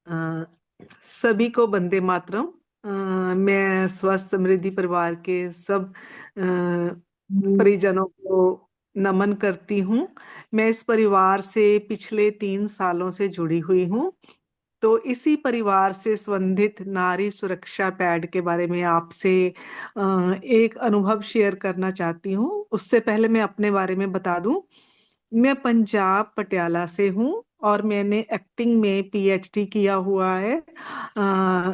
अ, सभी को वंदे मातरम। मैं स्वस्थ समृद्धि परिवार के सब परिजनों को नमन करती हूँ। मैं इस परिवार से पिछले 3 सालों से जुड़ी हुई हूँ। तो इसी परिवार से संबंधित नारी सुरक्षा पैड के बारे में आपसे एक अनुभव शेयर करना चाहती हूँ। उससे पहले मैं अपने बारे में बता दूं। मैं पंजाब पटियाला से हूँ और मैंने एक्टिंग में पीएचडी किया हुआ है।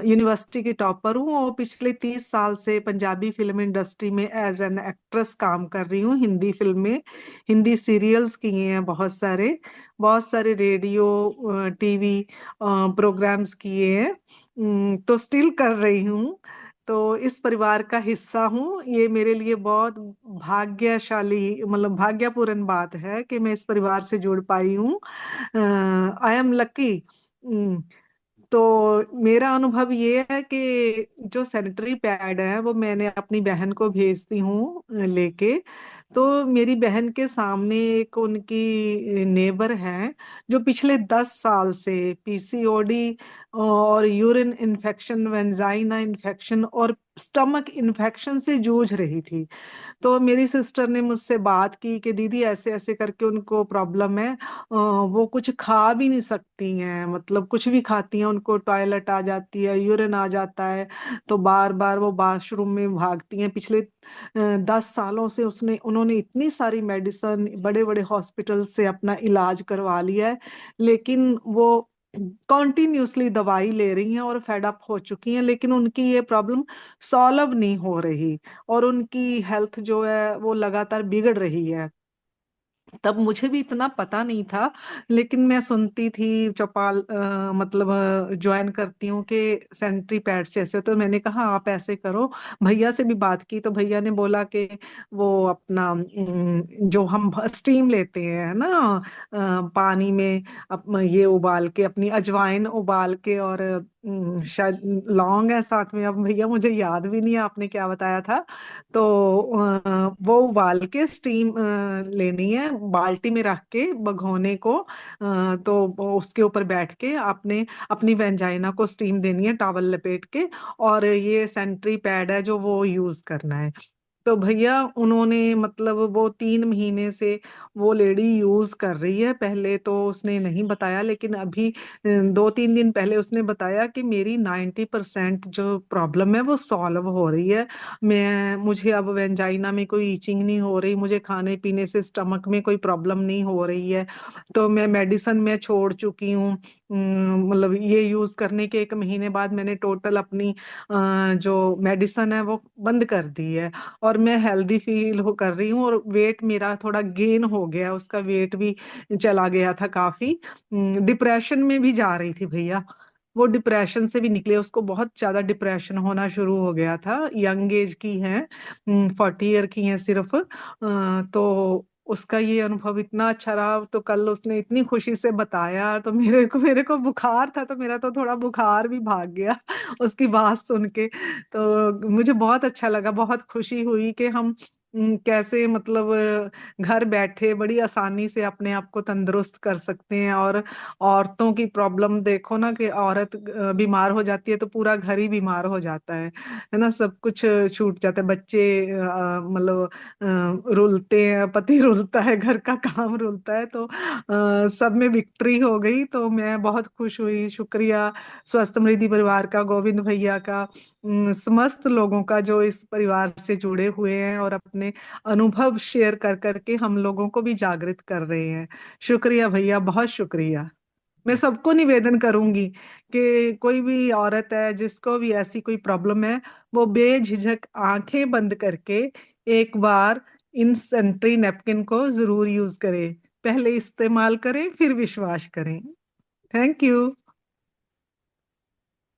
यूनिवर्सिटी की टॉपर हूँ और पिछले 30 साल से पंजाबी फिल्म इंडस्ट्री में एज एन एक्ट्रेस काम कर रही हूँ। हिंदी फिल्म में हिंदी सीरियल्स किए हैं बहुत सारे रेडियो टीवी प्रोग्राम्स किए हैं। तो स्टिल कर रही हूँ। तो इस परिवार का हिस्सा हूँ। ये मेरे लिए बहुत भाग्यशाली मतलब भाग्यपूर्ण बात है कि मैं इस परिवार से जुड़ पाई हूँ। I am lucky. तो मेरा अनुभव ये है कि जो सैनिटरी पैड है वो मैंने अपनी बहन को भेजती हूँ लेके। तो मेरी बहन के सामने एक उनकी नेबर है जो पिछले 10 साल से पीसीओडी और यूरिन इन्फेक्शन, वेंजाइना इन्फेक्शन और स्टमक इन्फेक्शन से जूझ रही थी। तो मेरी सिस्टर ने मुझसे बात की कि दीदी ऐसे ऐसे करके उनको प्रॉब्लम है। वो कुछ खा भी नहीं सकती हैं, मतलब कुछ भी खाती हैं उनको टॉयलेट आ जाती है, यूरिन आ जाता है। तो बार बार वो वॉशरूम में भागती हैं। पिछले 10 सालों से उसने उन्होंने इतनी सारी मेडिसिन बड़े बड़े हॉस्पिटल से अपना इलाज करवा लिया है, लेकिन वो कॉन्टिन्यूसली दवाई ले रही हैं और फेड अप हो चुकी हैं, लेकिन उनकी ये प्रॉब्लम सॉल्व नहीं हो रही और उनकी हेल्थ जो है वो लगातार बिगड़ रही है। तब मुझे भी इतना पता नहीं था, लेकिन मैं सुनती थी चौपाल मतलब ज्वाइन करती हूँ कि सैनिटरी पैड से ऐसे। तो मैंने कहा आप ऐसे करो। भैया से भी बात की तो भैया ने बोला कि वो अपना जो हम स्टीम लेते हैं ना पानी में, ये उबाल के अपनी अजवाइन उबाल के और शायद लौंग है साथ में। अब भैया मुझे याद भी नहीं है आपने क्या बताया था। तो वो उबाल के स्टीम लेनी है, बाल्टी में रख के भगोने को। तो उसके ऊपर बैठ के आपने अपनी वेंजाइना को स्टीम देनी है टॉवल लपेट के। और ये सैनिटरी पैड है जो वो यूज करना है। तो भैया उन्होंने मतलब वो 3 महीने से वो लेडी यूज कर रही है। पहले तो उसने नहीं बताया, लेकिन अभी 2-3 दिन पहले उसने बताया कि मेरी 90% जो प्रॉब्लम है वो सॉल्व हो रही है। मुझे अब वेंजाइना में कोई ईचिंग नहीं हो रही, मुझे खाने पीने से स्टमक में कोई प्रॉब्लम नहीं हो रही है। तो मैं मेडिसिन में छोड़ चुकी हूँ। मतलब ये यूज करने के 1 महीने बाद मैंने टोटल अपनी जो मेडिसिन है वो बंद कर दी है। और मैं हेल्दी फील हो कर रही हूँ और वेट मेरा थोड़ा गेन हो गया, उसका वेट भी चला गया था काफी। डिप्रेशन में भी जा रही थी भैया। वो डिप्रेशन से भी निकले, उसको बहुत ज्यादा डिप्रेशन होना शुरू हो गया था। यंग एज की है, 40 ईयर की है सिर्फ। तो उसका ये अनुभव इतना अच्छा रहा। तो कल उसने इतनी खुशी से बताया तो मेरे को बुखार था तो मेरा तो थोड़ा बुखार भी भाग गया उसकी बात सुन के। तो मुझे बहुत अच्छा लगा, बहुत खुशी हुई कि हम कैसे मतलब घर बैठे बड़ी आसानी से अपने आप को तंदुरुस्त कर सकते हैं। और औरतों की प्रॉब्लम देखो ना कि औरत बीमार हो जाती है तो पूरा घर ही बीमार हो जाता है ना। सब कुछ छूट जाता है, बच्चे मतलब रुलते हैं, पति रुलता है, घर का काम रुलता है। तो सब में विक्ट्री हो गई। तो मैं बहुत खुश हुई। शुक्रिया स्वस्थ समृद्धि परिवार का, गोविंद भैया का, समस्त लोगों का जो इस परिवार से जुड़े हुए हैं और अपने अनुभव शेयर कर करके हम लोगों को भी जागृत कर रहे हैं। शुक्रिया भैया, बहुत शुक्रिया। मैं सबको निवेदन करूंगी कि कोई भी औरत है जिसको भी ऐसी कोई प्रॉब्लम है, वो बेझिझक आंखें बंद करके एक बार इन सैनिटरी नैपकिन को जरूर यूज करें। पहले इस्तेमाल करें फिर विश्वास करें। Thank you.